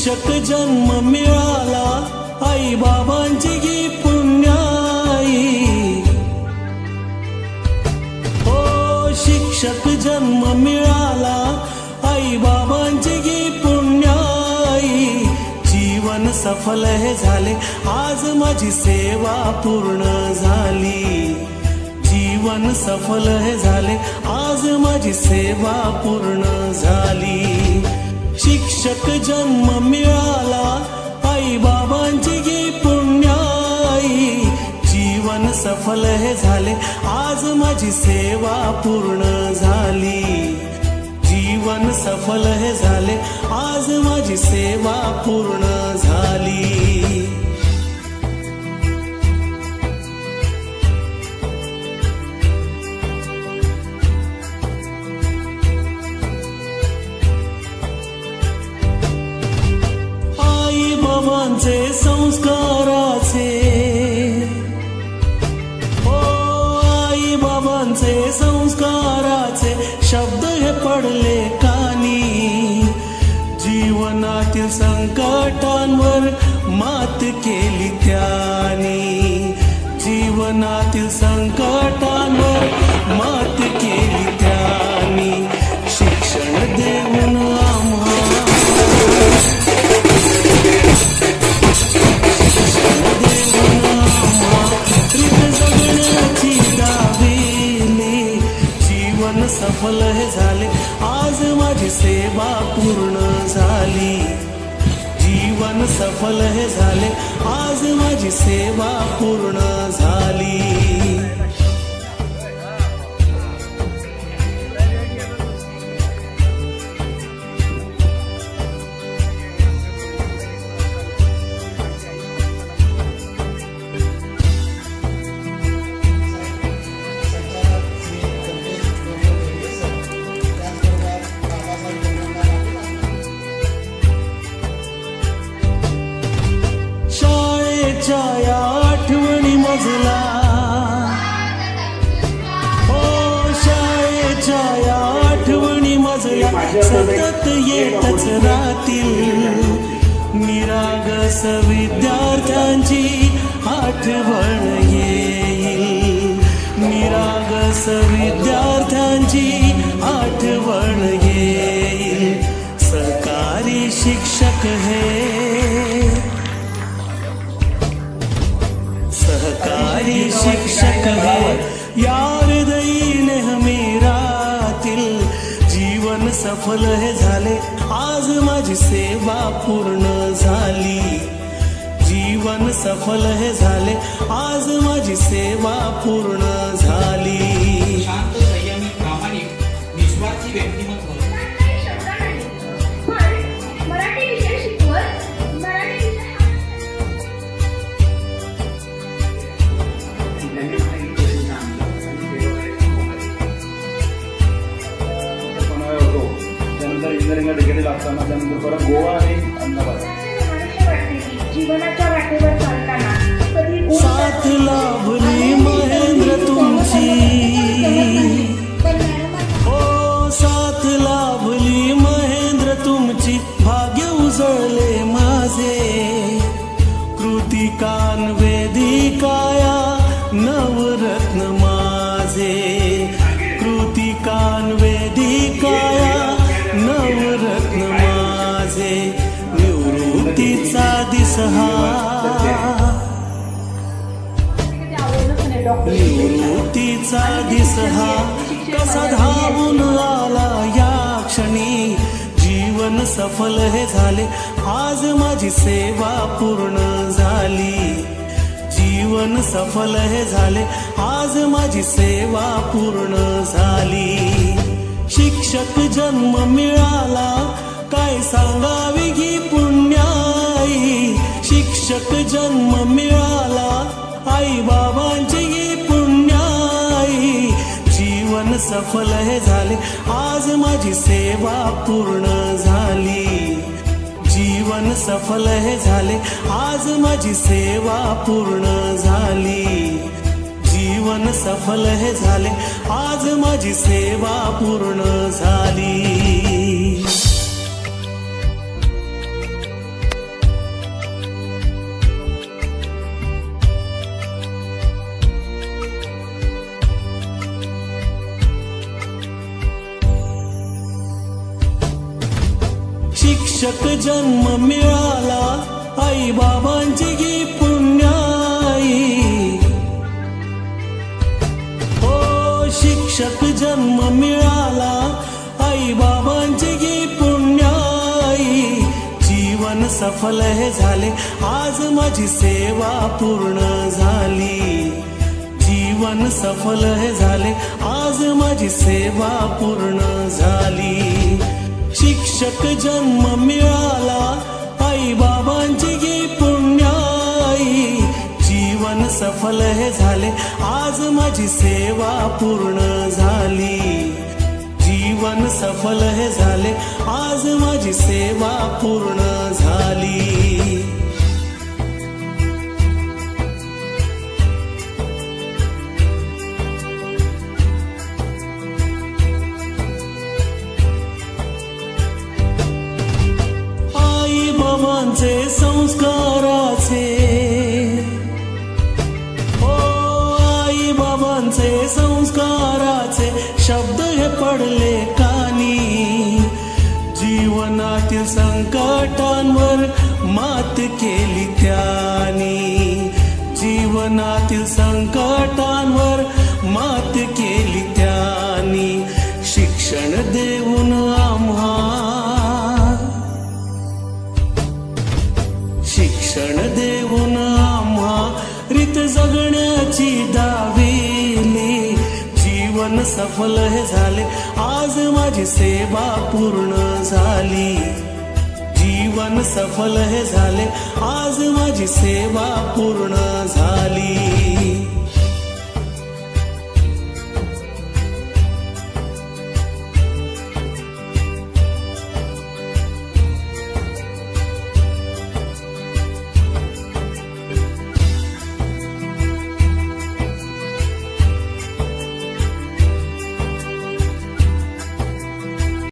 शिक्षक जन्म मिळाला आई बाबांची गी पुण्याई. हो शिक्षक जन्म मिळाला आई बाबांची गी पुण्याई. जीवन सफल हे झाले आज माझी सेवा पूर्ण झाली. जीवन सफल हे झाले आज माझी सेवा पूर्ण झाली. शिक्षक जन्म मिळाला आई बाबांची गी पुण्याई. जीवन सफल हे झाले आज माझी सेवा पूर्ण झाली. जीवन सफल हे झाले आज माझी सेवा पूर्ण झाली. आई बाबांचे संस्काराचे आई बाबांचे संस्काराचे शब्द हे पडले कानी. जीवनातील संकटांवर मात केली त्यांनी. जीवनातील संकटांवर मात केली त्यांनी. शिक्षण देऊन सफल हे झाले आज माझी सेवा पूर्ण झाली. जीवन सफल हे झाले आज माझी सेवा पूर्ण झाली. शाळेच्या आठवणी मजला शाळेच्या आठवणी मजला सतत येतच राहतील. निरागस विद्यार्थ्यांची आठवण येईल. निरागस विद्यार्थ्यांची आठवण येईल. सरकारी शिक्षक हे सहकारी शिक्षक हे या हृदयी नेहमी राहतील. जीवन सफल हे झाले आज माझी सेवा पूर्ण झाली. जीवन सफल हे झाले आज माझी सेवा पूर्ण झाली. शांत संयमी प्रामाणिक निस्वार्थी व्यक्तिमत्व इंजिनिअरिंगला डिग्री लागताना त्यानंतर परत गोवा आणि अहमदाबाद. जीवनाच्या वाटेवर चालताना कधी साथ लाभली महेंद्र तुमची. साथ लाभली महेंद्र तुमची. भाग्य उजळले माझे. कृतिकान वेदिकाया नवरत्न माझे. कृतिकान वेदिकाया नवरत्न माझे. निवृत्तीचा दिस हा निवृत्तीचा दिस हा कसा धावून आला या क्षणी. जीवन सफल हे झाले आज माझी सेवा पूर्ण झाली. जीवन सफल हे झाले आज माझी सेवा पूर्ण झाली. शिक्षक जन्म मिळाला काय सांगावी गी पुण्याई. शिक्षक जन्म मिळाला आई बाबांची गी पुण्याई. जीवन सफल हे झाले आज माझी सेवा पूर्ण झाली. जीवन सफल हे झाले आज माझी सेवा पूर्ण झाली. जीवन सफल हे झाले आज माझी सेवा पूर्ण झाली. शिक्षक जन्म मिळाला आई बाबांची गी पुण्याई. हो शिक्षक जन्म मिळाला आई बाबांची गी पुण्याई. जीवन सफल हे झाले आज माझी सेवा पूर्ण झाली. जीवन सफल हे झाले आज माझी सेवा पूर्ण झाली. शिक्षक जन्म मिळाला आई बाबांची गी पुण्याई. जीवन सफल हे झाले आज माझी सेवा पूर्ण झाली. जीवन सफल हे झाले आज माझी सेवा पूर्ण झाली. आई बाबांचे संस्काराचे हो आई बाबांचे संस्काराचे शब्द हे पडले कानी. जीवनातील संकटांवर मात केली त्यांनी. जीवनातील संकटांवर मात केली त्यांनी. शिक्षण देऊन आम्हा शिक्षण देऊन आम्हा रीत जगण्याची दाविली. जीवन सफल हे झाले आज माझी सेवा पूर्ण झाली. जीवन सफल हे झाले आज माझी सेवा पूर्ण झाली.